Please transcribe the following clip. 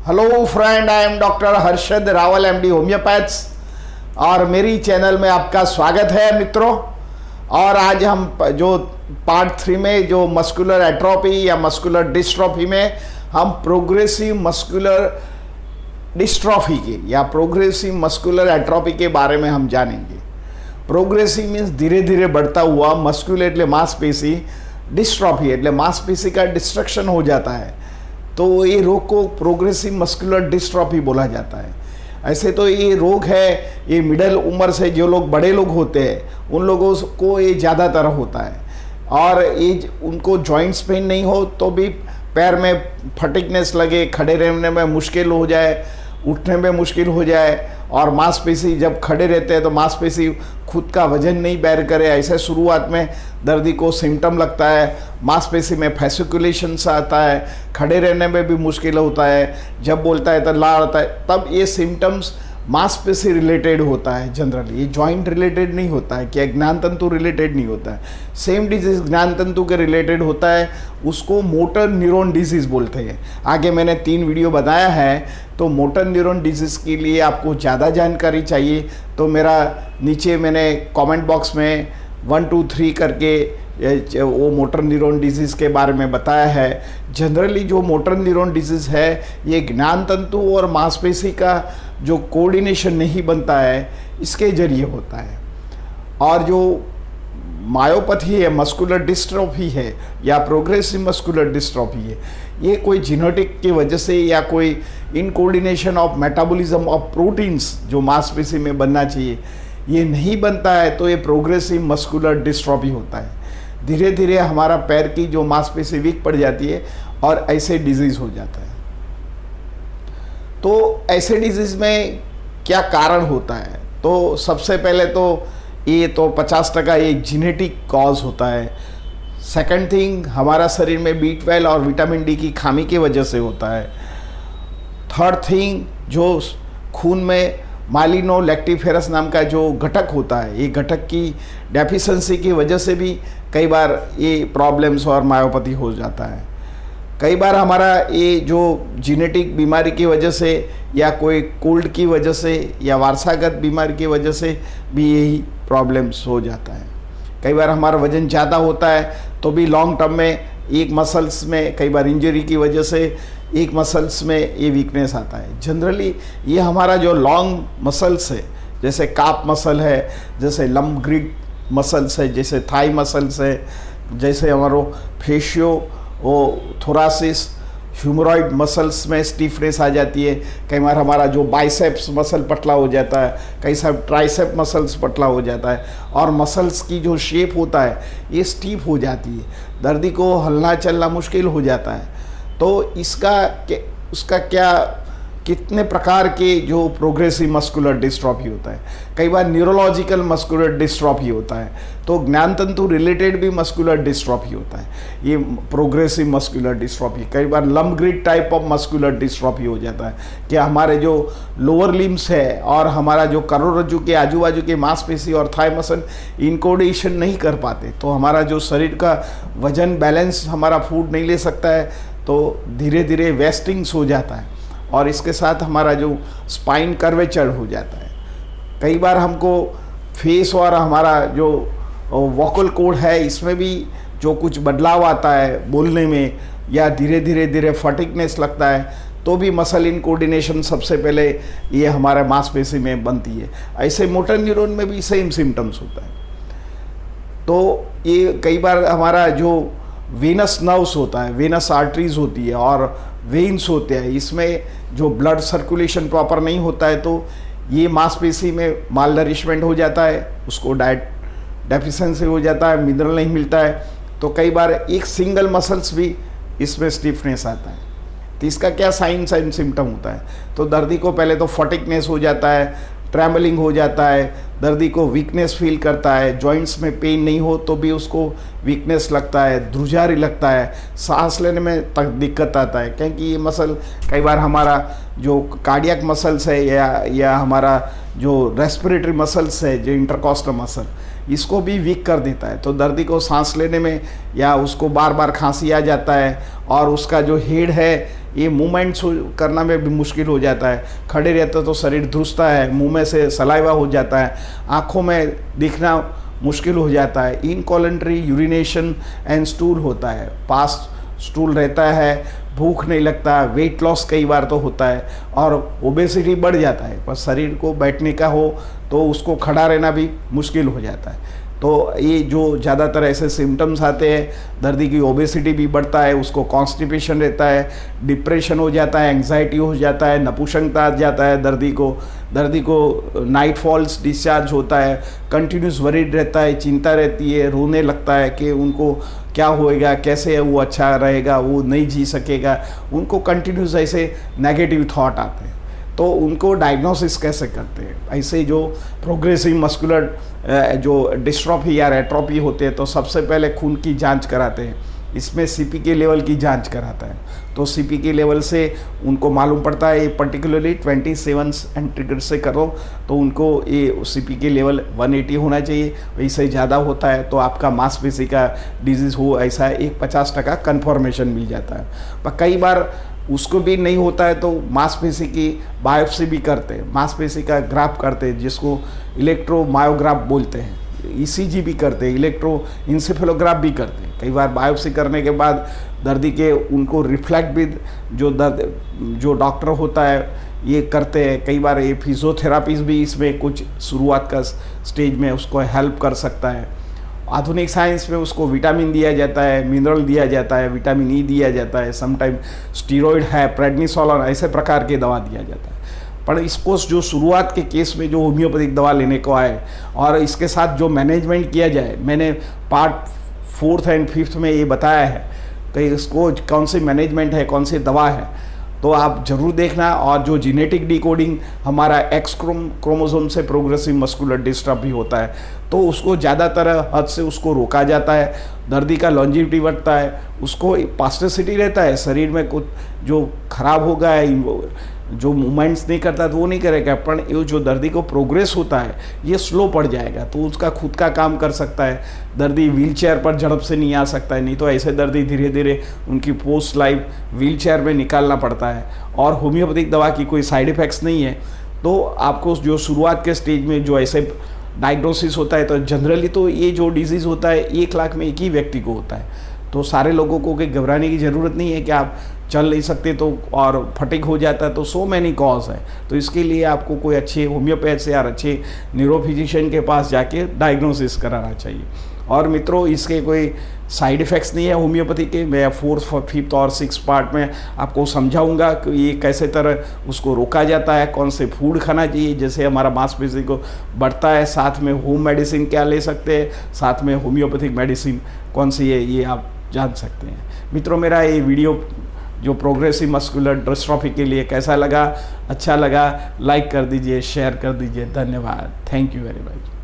Hello friend, I am doctor Harshad Rawal MD homeopaths और मेरी channel में आपका स्वागत है मित्रों। और आज हम जो पार्ट 3 में जो मस्कुलर एट्रोफी या मस्कुलर डिस्ट्रॉफी में हम प्रोग्रेसिव मस्कुलर डिस्ट्रॉफी के या प्रोग्रेसिव मस्कुलर एट्रोफी के बारे में हम जानेंगे। प्रोग्रेसिव मीन्स धीरे धीरे बढ़ता हुआ, मस्कुलर એટલે मांसपेशी, डिस्ट्रॉफी એટલે मांसपेशी का डिस्ट्रक्शन हो जाता है, तो ये रोग को प्रोग्रेसिव मस्कुलर डिस्ट्रॉफी बोला जाता है। ऐसे तो ये रोग है, ये मिडिल उम्र से जो लोग बड़े लोग होते हैं उन लोगों को ये ज़्यादातर होता है। और ये उनको जॉइंट्स पेन नहीं हो तो भी पैर में फटिकनेस लगे, खड़े रहने में मुश्किल हो जाए, उठने में मुश्किल हो जाए, और मांसपेशी जब खड़े रहते हैं तो मांसपेशी खुद का वजन नहीं बेयर करे, ऐसे शुरुआत में दर्दी को सिम्टम लगता है। मांसपेशी में फैसिकुलेशन आता है, खड़े रहने में भी मुश्किल होता है, जब बोलता है तो लाड़ आता है, तब ये सिम्टम्स मांसपेशी रिलेटेड होता है। जनरली ये जॉइंट रिलेटेड नहीं होता है, क्या ज्ञान तंतु रिलेटेड नहीं होता है। सेम डिजीज ज्ञान तंतु के रिलेटेड होता है, उसको मोटर न्यूरॉन डिजीज बोलते हैं। आगे मैंने 3 वीडियो बताया है, तो मोटर न्यूरॉन डिजीज के लिए आपको ज़्यादा जानकारी चाहिए तो मेरा नीचे मैंने कमेंट बॉक्स में 1 2 3 करके वो मोटर न्यूरॉन डिजीज़ के बारे में बताया है। जनरली जो मोटर न्यूरॉन डिजीज़ है ये ज्ञान तंतु और मांसपेशी का जो कोऑर्डिनेशन नहीं बनता है, इसके जरिए होता है। और जो मायोपैथी है, मस्कुलर डिस्ट्रॉफी है या प्रोग्रेसिव मस्कुलर डिस्ट्रॉफी है, ये कोई जीनेटिक की वजह से या कोई इनकोऑर्डिनेशन ऑफ मेटाबॉलिज्म ऑफ प्रोटीन्स जो मांसपेशी में बनना चाहिए ये नहीं बनता है, तो ये प्रोग्रेसिव मस्कुलर डिस्ट्रॉफी होता है। धीरे धीरे हमारा पैर की जो मांसपेशी वीक पड़ जाती है और ऐसे डिजीज़ हो जाता है। तो ऐसे डिजीज़ में क्या कारण होता है? तो सबसे पहले तो ये तो 50% ये जीनेटिक कॉज होता है। सेकंड थिंग, हमारा शरीर में B12 और विटामिन डी की खामी की वजह से होता है। थर्ड थिंग, जो खून में माइलिनोलैक्टिफेरस नाम का जो घटक होता है, ये घटक की डेफिशिएंसी की वजह से भी कई बार ये प्रॉब्लम्स और मायोपैथी हो जाता है। कई बार हमारा ये जो जीनेटिक बीमारी की वजह से या कोई कोल्ड की वजह से या वारसागत बीमारी की वजह से भी यही प्रॉब्लम्स हो जाता है। कई बार हमारा वज़न ज़्यादा होता है तो भी लॉन्ग टर्म में एक मसल्स में कई बार इंजरी की वजह से एक मसल्स में ये वीकनेस आता है। जनरली ये हमारा जो लॉन्ग मसल्स है, जैसे काप मसल है, जैसे लंब ग्रिड मसल्स है, जैसे थाई मसल्स है, जैसे हमारो फेशियो वो थोरासिस ह्यूमरॉइड मसल्स में स्टिफनेस आ जाती है। कई बार हमारा जो बाइसेप्स मसल पतला हो जाता है, कई सारे ट्राइसेप मसल्स पतला हो जाता है, और मसल्स की जो शेप होता है ये स्टीफ हो जाती है, दर्दी को हलना चलना मुश्किल हो जाता है। तो उसका क्या कितने प्रकार के जो प्रोग्रेसिव मस्कुलर डिस्ट्रॉफी होता है। कई बार न्यूरोलॉजिकल मस्कुलर डिस्ट्रॉफी होता है, तो ज्ञान तंतु रिलेटेड भी मस्कुलर डिस्ट्रॉफी होता है, ये प्रोग्रेसिव मस्कुलर डिस्ट्रॉफी। कई बार लंब grid type of muscular dystrophy हो जाता है कि हमारे जो लोअर लिम्स है और हमारा जो करोड़रज्जु के आजू बाजू के मांसपेशी और थाई मसल इनकोऑर्डिनेशन नहीं कर पाते, तो हमारा जो शरीर का वजन बैलेंस हमारा फूड नहीं ले सकता है, तो धीरे धीरे वेस्टिंग्स हो जाता है, और इसके साथ हमारा जो स्पाइन कर्वेचर हो जाता है। कई बार हमको फेस और हमारा जो वोकल कॉर्ड है इसमें भी जो कुछ बदलाव आता है बोलने में, या धीरे फटिकनेस लगता है, तो भी मसल इन कोऑर्डिनेशन सबसे पहले ये हमारे मांसपेशी में बनती है। ऐसे मोटर न्यूरॉन में भी सेम सिम्टम्स होता है। तो ये कई बार हमारा जो वेनस नर्व्स होता है, वेनस आर्टरीज होती है और वेन्स होते हैं, इसमें जो ब्लड सर्कुलेशन प्रॉपर नहीं होता है, तो ये मांसपेशी में माल नरिशमेंट हो जाता है, उसको डाइट डेफिशिएंसी हो जाता है, मिनरल नहीं मिलता है, तो कई बार एक सिंगल मसल्स भी इसमें स्टिफनेस आता है। तो इसका क्या साइंस एंड सिम्टम होता है? तो दर्दी को पहले तो फटिकनेस हो जाता है, ट्रैवलिंग हो जाता है, दर्दी को वीकनेस फील करता है, जॉइंट्स में पेन नहीं हो तो भी उसको वीकनेस लगता है, ध्रुजारी लगता है, सांस लेने में तक दिक्कत आता है, क्योंकि ये मसल कई बार हमारा जो कार्डियक मसल्स है या हमारा जो रेस्पिरेटरी मसल्स है, जो इंटरकॉस्टल मसल, इसको भी वीक कर देता है। तो दर्दी को सांस लेने में या उसको बार बार खांसी आ जाता है, और उसका जो हेड है ये मूवमेंट्स करना में भी मुश्किल हो जाता है, खड़े रहते तो शरीर ध्रुसता है, मुंह में से सलाइवा हो जाता है, आँखों में दिखना मुश्किल हो जाता है, इनवॉलंटरी यूरिनेशन एंड स्टूल होता है, फास्ट स्टूल रहता है, भूख नहीं लगता, वेट लॉस कई बार तो होता है और ओबेसिटी बढ़ जाता है। पर शरीर को बैठने का हो तो उसको खड़ा रहना भी मुश्किल हो जाता है। तो ये जो ज़्यादातर ऐसे सिम्टम्स आते हैं, दर्दी की ओबेसिटी भी बढ़ता है, उसको कॉन्स्टिपेशन रहता है, डिप्रेशन हो जाता है, एंग्जाइटी हो जाता है, नपुंसकता आ जाता है दर्दी को नाइट फॉल्स डिस्चार्ज होता है, कंटिन्यूस वरीड रहता है, चिंता रहती है, रोने लगता है कि उनको क्या होएगा, कैसे वो अच्छा रहेगा, वो नहीं जी सकेगा, उनको कंटिन्यूस ऐसे नेगेटिव थॉट आते हैं। तो उनको डायग्नोसिस कैसे करते हैं? ऐसे जो प्रोग्रेसिव मस्कुलर जो डिस्ट्रॉफी या एट्रोफी होते हैं तो सबसे पहले खून की जांच कराते हैं, इसमें सीपीके लेवल की जांच कराता है। तो सीपीके लेवल से उनको मालूम पड़ता है, ये पर्टिकुलरली 27 सेंटीग्रेड से करो तो उनको ये सीपीके लेवल 180 होना चाहिए, वैसे ज़्यादा होता है तो आपका मांसपेशी का डिजीज़ हो, ऐसा एक 50% कन्फर्मेशन मिल जाता है। पर कई बार उसको भी नहीं होता है तो मांसपेशी की बायोप्सी भी करते हैं, मांसपेशी का ग्राफ करते हैं जिसको इलेक्ट्रोमायोग्राफ बोलते हैं, ईसीजी भी करते हैं, इलेक्ट्रो इंसेफेलोग्राफ भी करते हैं। कई बार बायोप्सी करने के बाद दर्दी के उनको रिफ्लेक्ट भी जो डॉक्टर होता है ये करते हैं। कई बार ये फिजियोथेरापीज भी इसमें कुछ शुरुआत का स्टेज में उसको हेल्प कर सकता है। आधुनिक साइंस में उसको विटामिन दिया जाता है, मिनरल दिया जाता है, विटामिन ई दिया जाता है, समटाइम स्टीरॉयड है, प्रेडनिसोलोन, ऐसे प्रकार की दवा दिया जाता है। पर इसको जो शुरुआत के केस में जो होम्योपैथिक दवा लेने को आए और इसके साथ जो मैनेजमेंट किया जाए, मैंने पार्ट 4th एंड 5th में ये बताया है कि इसको कौन सी मैनेजमेंट है, कौन सी दवा है, तो आप जरूर देखना। और जो जेनेटिक डिकोडिंग हमारा एक्स क्रोमोसोम से प्रोग्रेसिव मस्कुलर डिस्ट्रॉफी होता है तो उसको ज़्यादातर हद से उसको रोका जाता है, दर्दी का लॉन्जिविटी बढ़ता है, उसको प्लास्टिसिटी रहता है, शरीर में कुछ जो खराब हो गया है, जो मूवमेंट्स नहीं करता तो वो नहीं करेगा, पर ये जो दर्दी को प्रोग्रेस होता है ये स्लो पड़ जाएगा तो उसका खुद का काम कर सकता है, दर्दी व्हीलचेयर पर झड़प से नहीं आ सकता है, नहीं तो ऐसे दर्दी धीरे धीरे उनकी पोस्ट लाइफ व्हीलचेयर में निकालना पड़ता है। और होम्योपैथिक दवा की कोई साइड इफ़ेक्ट्स नहीं है। तो आपको जो शुरुआत के स्टेज में जो ऐसे डायग्नोसिस होता है तो जनरली तो ये जो डिजीज़ होता है 1 लाख में एक ही व्यक्ति को होता है। तो सारे लोगों को घबराने की ज़रूरत नहीं है कि आप चल नहीं सकते तो और फटिग हो जाता है, तो सो मैनी कॉज है। तो इसके लिए आपको कोई अच्छे होम्योपैथ से या अच्छे न्यूरोफिजिशियन के पास जाके डायग्नोसिस कराना चाहिए। और मित्रों, इसके कोई साइड इफ़ेक्ट्स नहीं है होम्योपैथी के। मैं 4th, 5th और 6th पार्ट में आपको समझाऊंगा कि ये कैसे तरह उसको रोका जाता है, कौन से फूड खाना चाहिए जैसे हमारा मांसपेशी को बढ़ता है, साथ में होम मेडिसिन क्या ले सकते हैं, साथ में होम्योपैथिक मेडिसिन कौन सी है ये आप जान सकते हैं। मित्रों, मेरा ये वीडियो जो प्रोग्रेसिव मस्कुलर डिस्ट्रॉफी के लिए कैसा लगा, अच्छा लगा, लाइक कर दीजिए, शेयर कर दीजिए। धन्यवाद। Thank you very much.